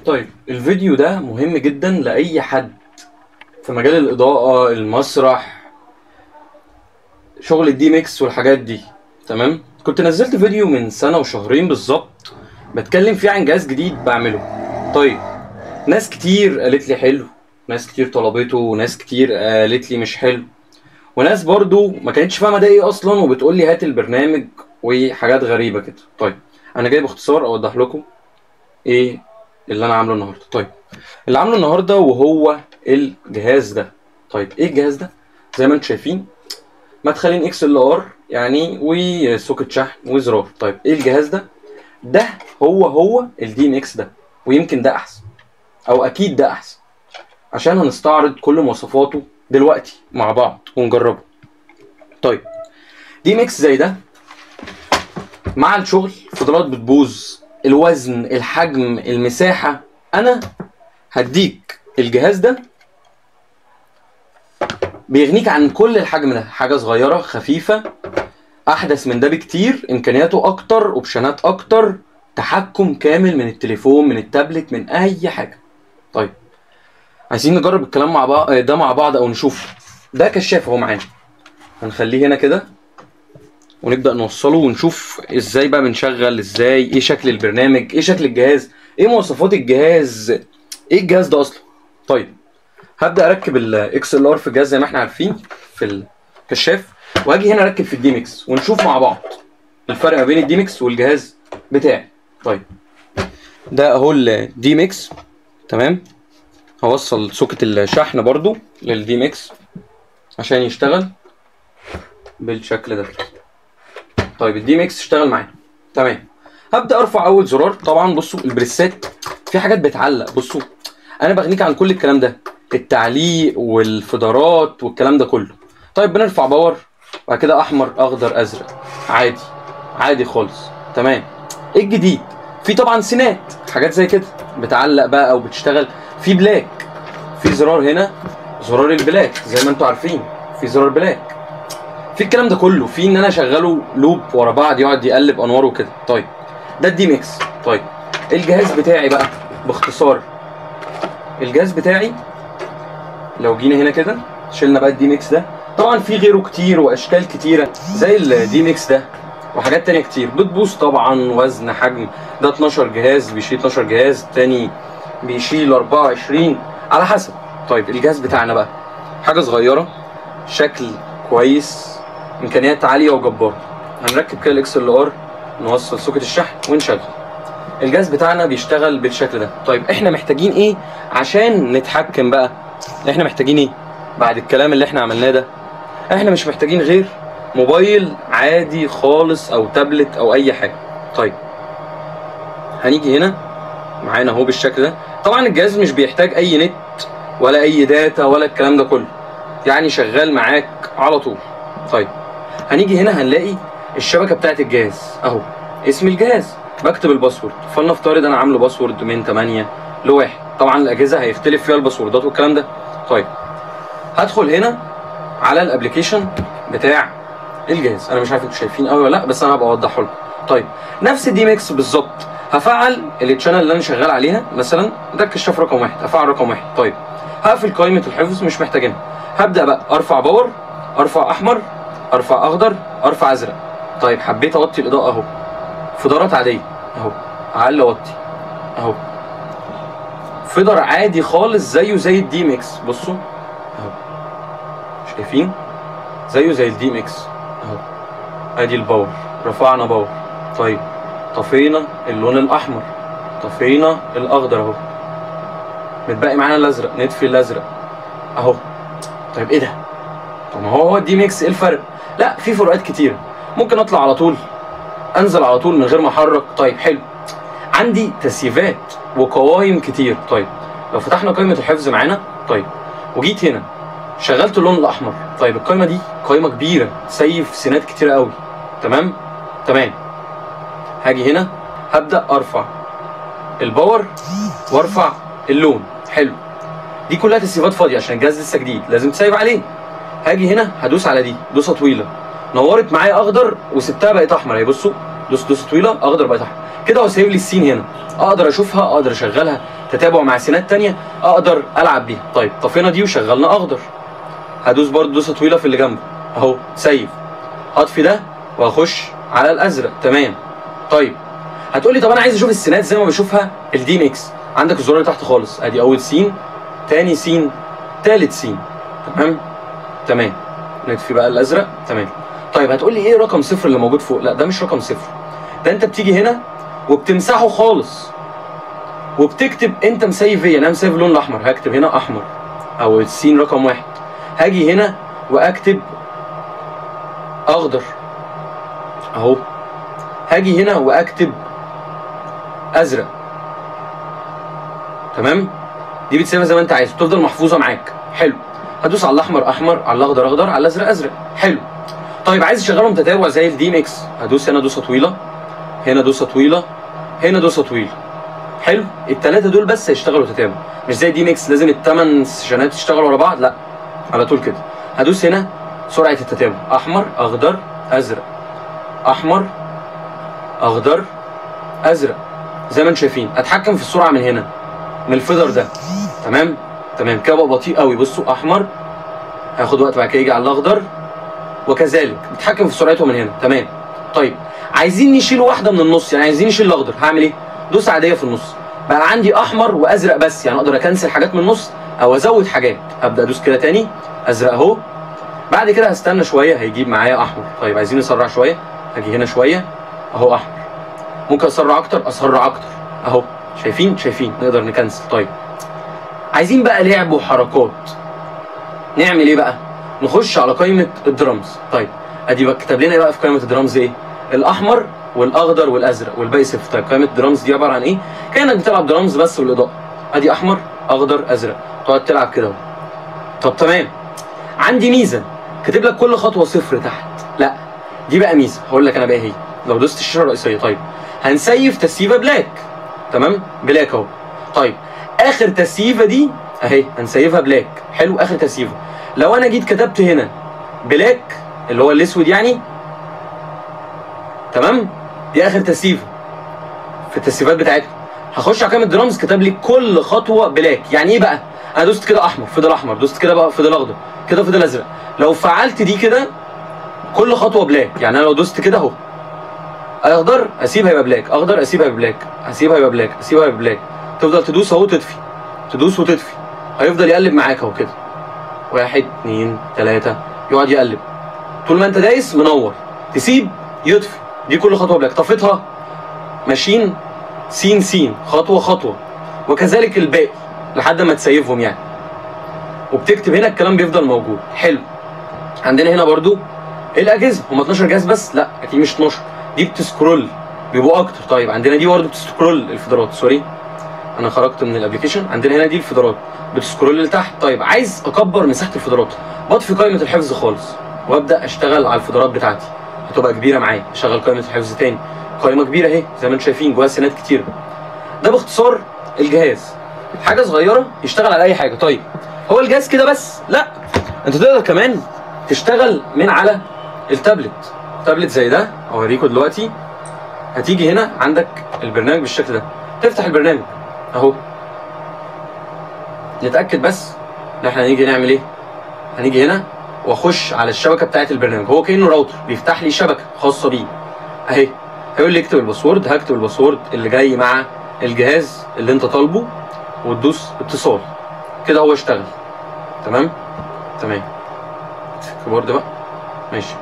طيب الفيديو ده مهم جدا لأي حد في مجال الإضاءة، المسرح، شغل الدي ميكس والحاجات دي. تمام، كنت نزلت فيديو من سنة وشهرين بالظبط بتكلم فيه عن جهاز جديد بعمله. طيب ناس كتير قالت لي حلو، ناس كتير طلبته، وناس كتير قالت لي مش حلو، وناس برضو ما كانتش فاهمه ده ايه اصلا وبتقول لي هات البرنامج وحاجات غريبه كده. طيب انا جاي باختصار اوضح لكم ايه اللي انا عامله النهارده. طيب اللي عامله النهارده وهو الجهاز ده. طيب ايه الجهاز ده؟ زي ما انتم شايفين مدخلين اكس ال ار يعني وسوكت شحن وزرار. طيب ايه الجهاز ده؟ ده هو الدي ام اكس ده، ويمكن ده احسن او اكيد ده احسن، عشان هنستعرض كل مواصفاته دلوقتي مع بعض ونجربه. طيب دي ميكس زي ده مع الشغل فضلات بتبوظ، الوزن، الحجم، المساحة، انا هديك الجهاز ده بيغنيك عن كل الحجم ده. حاجة صغيرة خفيفة، احدث من ده بكتير، امكانياته اكتر، اوبشنات اكتر، تحكم كامل من التليفون، من التابلت، من اي حاجة. طيب عايزين نجرب الكلام مع بعض ده مع بعض او نشوف. ده كشاف اهو معانا، هنخليه هنا كده ونبدأ نوصله ونشوف ازاي بقى بنشغل، ازاي، ايه شكل البرنامج، ايه شكل الجهاز، ايه مواصفات الجهاز، ايه الجهاز ده اصلا. طيب هبدأ اركب الاكس ال ار في الجهاز زي ما احنا عارفين في الكشاف، واجي هنا اركب في الدي ميكس ونشوف مع بعض الفرق ما بين الدي ميكس والجهاز بتاعي. طيب ده اهو الدي ميكس. تمام، هوصل سوكت الشحن برضو للدي ميكس عشان يشتغل بالشكل ده. طيب الدي ميكس اشتغل معانا تمام. هبدا ارفع اول زرار. طبعا بصوا البريسات في حاجات بتعلق، بصوا انا بغنيك عن كل الكلام ده، التعليق والفدارات والكلام ده كله. طيب بنرفع باور، وبعد كده احمر، اخضر، ازرق، عادي عادي خالص. تمام، ايه الجديد؟ في طبعا سينات، حاجات زي كده بتعلق بقى او بتشتغل. في بلاك، في زرار هنا، زرار البلاك زي ما انتم عارفين، في زرار بلاك، في الكلام ده كله، في ان انا اشغله لوب ورا بعض يقعد يقلب انواره وكده. طيب ده الدي ميكس. طيب الجهاز بتاعي بقى باختصار، الجهاز بتاعي لو جينا هنا كده شلنا بقى الدي ميكس ده، طبعا في غيره كتير واشكال كتيره زي الدي ميكس ده وحاجات تانية كتير بتبوظ طبعا، وزن، حجم. ده 12 جهاز بيشيل 12 جهاز، تاني بيشيل 24 على حسب. طيب الجهاز بتاعنا بقى حاجه صغيره، شكل كويس، امكانيات عاليه وجباره. هنركب كده الاكس ال ار، نوصل سوكت الشحن ونشغل. الجهاز بتاعنا بيشتغل بالشكل ده. طيب احنا محتاجين ايه عشان نتحكم بقى؟ احنا محتاجين ايه بعد الكلام اللي احنا عملناه ده؟ احنا مش محتاجين غير موبايل عادي خالص او تابلت او اي حاجه. طيب هنيجي هنا معانا اهو بالشكل ده. طبعا الجهاز مش بيحتاج اي نت ولا اي داتا ولا الكلام ده كله، يعني شغال معاك على طول. طيب هنيجي هنا هنلاقي الشبكه بتاعت الجهاز اهو، اسم الجهاز، بكتب الباسورد. فلنفترض انا عامله باسورد من 8 ل1. طبعا الاجهزه هيختلف فيها الباسوردات والكلام ده. طيب هدخل هنا على الابلكيشن بتاع الجهاز. انا مش عارف انتوا شايفين قوي ولا لا، بس انا هبقى اوضحه لكم. طيب نفس الدي ميكس بالظبط، هفعل التشانل اللي انا شغال عليها، مثلا ده الكشاف رقم 1، هفعل رقم 1. طيب هقفل قائمه الحفظ مش محتاجينها. هبدا بقى ارفع باور، ارفع احمر، ارفع اخضر، ارفع ازرق. طيب حبيت اوطي الاضاءه اهو، فدارات عاديه اهو، اعلي اوطي اهو، فدر عادي خالص زيه زي الدي ميكس. بصوا اهو، شايفين زيه زي الدي ميكس اهو. ادي الباور، رفعنا باور. طيب طفينا اللون الاحمر، طفينا الاخضر اهو، متبقي معانا الازرق، نطفي الازرق اهو. طيب ايه ده؟ طب ما هو الدي ميكس، ايه الفرق؟ لا في فروقات كتيره. ممكن اطلع على طول، انزل على طول من غير ما احرك. طيب حلو، عندي تسييفات وقوائم كتير. طيب لو فتحنا قائمه الحفظ معانا، طيب وجيت هنا شغلت اللون الاحمر، طيب القائمه دي قائمه كبيره تسيف سينات كتيره قوي. تمام تمام. هاجي هنا هبدا ارفع الباور وارفع اللون. حلو، دي كلها تسييفات فاضيه عشان الجهاز لسه جديد لازم تسيب عليه. هاجي هنا هدوس على دي دوسه طويله، نورت معايا اخضر وسبتها بقت احمر اهي. بصوا دوسه طويله اخضر بقت احمر كده، هو سايب لي السين هنا، اقدر اشوفها، اقدر اشغلها. تتابع مع سينات تانية اقدر العب بيها. طيب طفينا دي وشغلنا اخضر، هدوس برضه دوسه طويله في اللي جنبه اهو سيف، هطفي ده وهخش على الازرق. تمام. طيب هتقولي طب انا عايز اشوف السينات زي ما بشوفها الدي ميكس. عندك الزرار اللي تحت خالص، ادي اول سين، تاني سين، تالت سين. تمام. نطفي بقى الازرق. تمام. طيب هتقولي ايه رقم صفر اللي موجود فوق؟ لا ده مش رقم صفر، ده انت بتيجي هنا وبتمسحه خالص وبتكتب انت مسيف ايه. انا مسيف اللون الاحمر، هكتب هنا احمر او السين رقم 1. هاجي هنا واكتب اخضر اهو، هاجي هنا واكتب ازرق. تمام. دي بتسيبها زي ما انت عايز، بتفضل محفوظه معاك. حلو. هدوس على الاحمر احمر، على الاخضر اخضر، على الازرق ازرق. حلو. طيب عايز اشغلهم تتابع زي الدي ميكس، هدوس هنا دوسه طويله، هنا دوسه طويله، هنا دوسه طويله. حلو. الثلاثه دول بس هيشتغلوا تتابع، مش زي دي ميكس لازم ال8 سيشنات يشتغلوا ورا بعض، لا على طول كده. هدوس هنا سرعه التتابع، احمر اخضر ازرق، احمر اخضر ازرق، زي ما انتم شايفين. اتحكم في السرعه من هنا من الفيدر ده. تمام. تمام كده بقى بطيء قوي. بصوا احمر هياخد وقت، بعد كده يجي على الاخضر وكذلك. بتحكم في سرعته من هنا. تمام. طيب عايزين نشيل واحده من النص، يعني عايزين نشيل الاخضر، هعمل ايه؟ دوسه عاديه في النص، بقى عندي احمر وازرق بس، يعني اقدر اكنسل حاجات من النص او ازود حاجات. ابدا ادوس كده تاني ازرق اهو، بعد كده هستنى شويه هيجيب معايا احمر. طيب عايزين نسرع شويه، هاجي هنا شويه اهو احمر، ممكن اسرع اكتر اسرع اكتر اهو. شايفين نقدر نكنسل. طيب عايزين بقى لعب وحركات، نعمل ايه بقى؟ نخش على قائمه الدرامز. طيب ادي بقى كتب لنا بقى في قائمه الدرامز ايه؟ الاحمر والاخضر والازرق والباقي صفر. طيب قائمه الدرامز دي عباره عن ايه؟ كانك بتلعب درامز بس والاضاءه. ادي احمر اخضر ازرق، تقعد تلعب كده اهو. طب تمام. عندي ميزه كاتب لك كل خطوه صفر تحت، لا دي بقى ميزه هقول لك انا بقى هي. لو دوست الشاشه الرئيسيه، طيب هنسيف تسييفه بلاك. تمام. بلاك اهو. طيب اخر تسييفه دي اهي هنسيفها بلاك. حلو. اخر تسييفه لو انا جيت كتبت هنا بلاك اللي هو الاسود يعني، تمام، دي اخر تسييفه في التسييفات بتاعتها. هخش على قائمه درامز، كتب لي كل خطوه بلاك. يعني ايه بقى؟ انا دوست كده احمر فضل احمر، دوست كده بقى فضل اخضر، كده فضل ازرق. لو فعلت دي كده كل خطوه بلاك، يعني انا لو دوست كده اهو اخضر اسيبها يبقى بلاك، اخضر اسيبها يبقى بلاك، اسيبها يبقى بلاك، اسيبها يبقى بلاك. تفضل تدوس اهو تطفي، تدوس وتطفي، هيفضل يقلب معاك اهو كده 1 2 3، يقعد يقلب طول ما انت دايس منور. تسيب يطفي، دي كل خطوه بلاك. طفيتها ماشيين سين سين خطوه خطوه، وكذلك الباقي لحد ما تسيفهم يعني. وبتكتب هنا الكلام بيفضل موجود. حلو. عندنا هنا برضو الاجهزه، هم 12 جهاز بس؟ لا اكيد مش 12، دي بتسكرول بيبقوا اكتر. طيب عندنا دي برضو بتسكرول الفيدرات، سوري انا خرجت من الابلكيشن. عندنا هنا دي الفيدرات بتسكرول لتحت. طيب عايز اكبر مساحه الفيدرات، بطفي قائمه الحفظ خالص وابدا اشتغل على الفيدرات بتاعتي، هتبقى كبيره معايا. اشغل قائمه الحفظ تاني، قائمه كبيره اهي زي ما انتم شايفين، جواها سينات كتير. ده باختصار الجهاز، حاجه صغيره يشتغل على اي حاجه. طيب هو الجهاز كده بس؟ لا، انت تقدر كمان تشتغل من على التابلت. تابلت زي ده اوريكم دلوقتي. هتيجي هنا عندك البرنامج بالشكل ده، تفتح البرنامج اهو. نتاكد بس ان احنا هنيجي نعمل ايه. هنيجي هنا واخش على الشبكه بتاعت البرنامج، هو كانه راوتر بيفتح لي شبكه خاصه بيه اهي. هيقول لي اكتب الباسورد، هكتب الباسورد اللي جاي مع الجهاز اللي انت طالبه وتدوس اتصال كده هو اشتغل. تمام. الكيبورد بقى ماشي.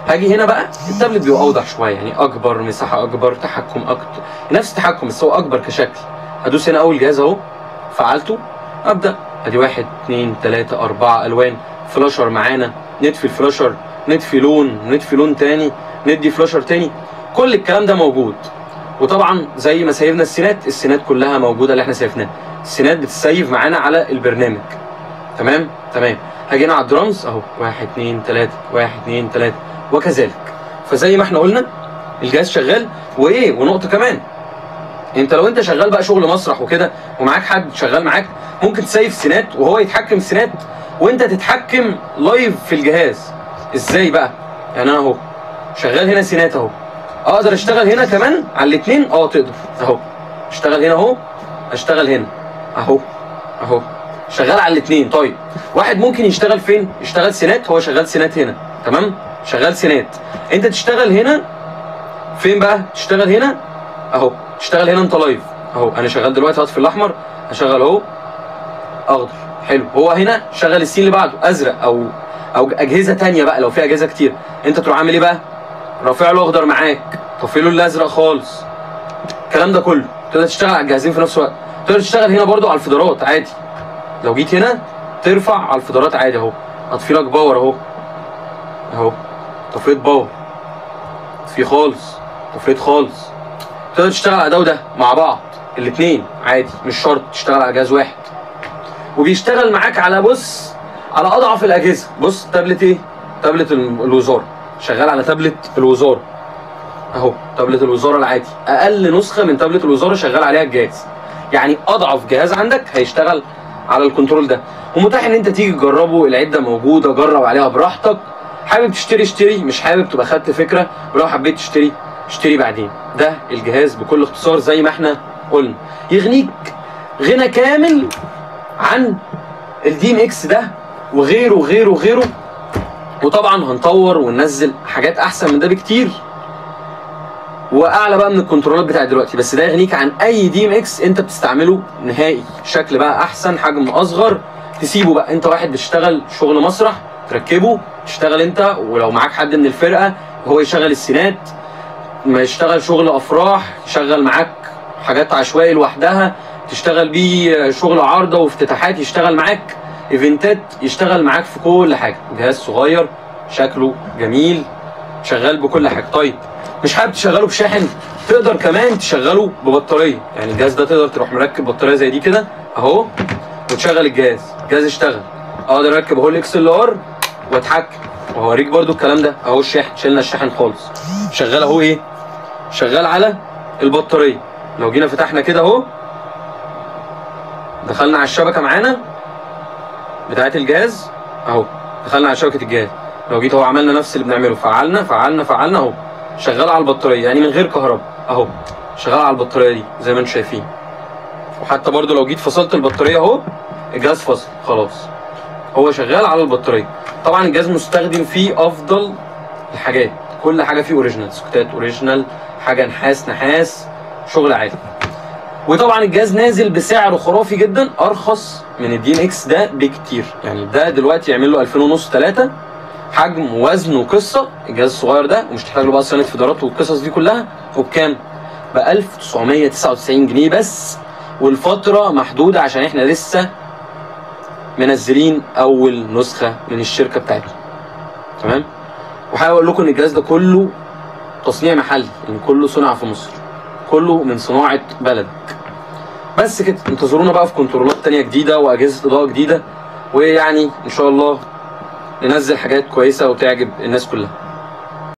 هاجي هنا بقى التابلت بيبقى اوضح شويه، يعني اكبر مساحه اكبر، تحكم اكتر، نفس التحكم بس هو اكبر كشكل. هدوس هنا اول جهاز اهو، فعلته، ابدا ادي 1 2 3 4 الوان. فلاشر معانا، نطفي الفلاشر، نطفي لون تاني، ندي فلاشر تاني، كل الكلام ده موجود. وطبعا زي ما سيفنا السينات كلها موجوده اللي احنا سيفناها. السينات بتسيف معانا على البرنامج. تمام. هاجي هنا على الدرامز اهو 1 2 3 1 2 3 وكذلك. فزي ما احنا قلنا الجهاز شغال. وايه ونقطه كمان، انت لو انت شغال بقى شغل مسرح وكده ومعاك حد شغال معاك، ممكن تسيف سينات وهو يتحكم في سينات وانت تتحكم لايف في الجهاز. ازاي بقى؟ يعني انا اهو شغال هنا سينات اهو، اقدر اشتغل هنا كمان على الاثنين. تقدر اهو اشتغل هنا اهو، اشتغل هنا اهو اهو شغال على الاثنين. طيب واحد ممكن يشتغل فين؟ يشتغل سينات، هو شغال سينات هنا، تمام؟ شغال سينات. انت تشتغل هنا فين بقى؟ تشتغل هنا اهو، تشتغل هنا انت لايف اهو. انا شغال دلوقتي هطفي الاحمر، هشغل اهو اخضر، حلو. هو هنا شغل السين اللي بعده ازرق، او اجهزه ثانيه بقى لو في اجهزه كتير، انت تروح عامل ايه بقى؟ رافع له اخضر معاك، طفي له الازرق خالص. الكلام ده كله تقدر تشتغل على الجهازين في نفس الوقت. تقدر تشتغل هنا برضو على الفيدرات عادي، لو جيت هنا ترفع على الفيدرات عادي اهو، اطفي لك باور اهو اهو، طفيت باور، طفي خالص، طفيت خالص. تقدر تشتغل على ده وده مع بعض الاثنين عادي، مش شرط تشتغل على جهاز واحد. وبيشتغل معاك على بص على اضعف الاجهزه. بص تابلت ايه؟ تابلت الوزاره، شغال على تابلت الوزاره اهو، تابلت الوزاره العادي، اقل نسخه من تابلت الوزاره شغال عليها الجهاز. يعني اضعف جهاز عندك هيشتغل على الكنترول ده. ومتاح ان انت تيجي تجربه، العده موجوده، جرب عليها براحتك. حابب تشتري اشتري، مش حابب تبقى خدت فكره، ولو حبيت تشتري اشتري بعدين. ده الجهاز بكل اختصار زي ما احنا قلنا، يغنيك غنى كامل عن الدي ام اكس ده وغيره وغيره وغيره. وطبعا هنطور وننزل حاجات احسن من ده بكتير واعلى بقى من الكنترولات بتاعت دلوقتي. بس ده يغنيك عن اي دي ام اكس انت بتستعمله نهائي. شكل بقى احسن، حجم اصغر، تسيبه بقى. انت واحد بتشتغل شغل مسرح تركبه، تشتغل انت ولو معاك حد من الفرقه هو يشغل السينات، ما يشتغل شغل افراح، يشغل معاك حاجات عشوائي لوحدها، تشتغل بيه شغل عارضه وافتتاحات، يشتغل معاك ايفنتات، يشتغل معاك في كل حاجه. جهاز صغير شكله جميل، شغال بكل حاجه. طيب مش حابب تشغله بشاحن؟ تقدر كمان تشغله ببطاريه. يعني الجهاز ده تقدر تروح مركب بطاريه زي دي كده اهو وتشغل الجهاز، الجهاز يشتغل. اقدر اركب اهو الاكس ال ار واتحكم وهوريك برده الكلام ده اهو. الشاحن شلنا الشاحن خالص، شغال اهو ايه؟ شغال على البطاريه. لو جينا فتحنا كده اهو، دخلنا على الشبكه معانا بتاعه الجهاز اهو، دخلنا على شبكه الجهاز. لو جيت اهو عملنا نفس اللي بنعمله، فعلنا اهو، شغال على البطاريه يعني من غير كهرباء اهو، شغال على البطاريه دي زي ما انتم شايفين. وحتى برده لو جيت فصلت البطاريه اهو، الجهاز فصل خلاص، هو شغال على البطاريه. طبعا الجهاز مستخدم فيه افضل الحاجات، كل حاجه فيه اوريجينال، سكوتات اوريجينال، حاجه نحاس، شغل عالي. وطبعا الجهاز نازل بسعر خرافي جدا، ارخص من الدي ام اكس ده بكتير. يعني ده دلوقتي يعمل له 2000 ونص 3، حجم ووزن وقصه الجهاز الصغير ده، ومش تحتاج له بقى صيانه فيدرات والقصص دي كلها. وبكام؟ ب 1999 جنيه بس، والفتره محدوده عشان احنا لسه منزلين اول نسخه من الشركه بتاعتنا، تمام؟ وحابب اقول لكم ان الجهاز ده كله تصنيع محلي، يعني كله صنع في مصر، كله من صناعه بلدك. بس كده، انتظرونا بقى في كنترولات تانية جديده واجهزه اضاءه جديده، ويعني ان شاء الله ننزل حاجات كويسه وتعجب الناس كلها.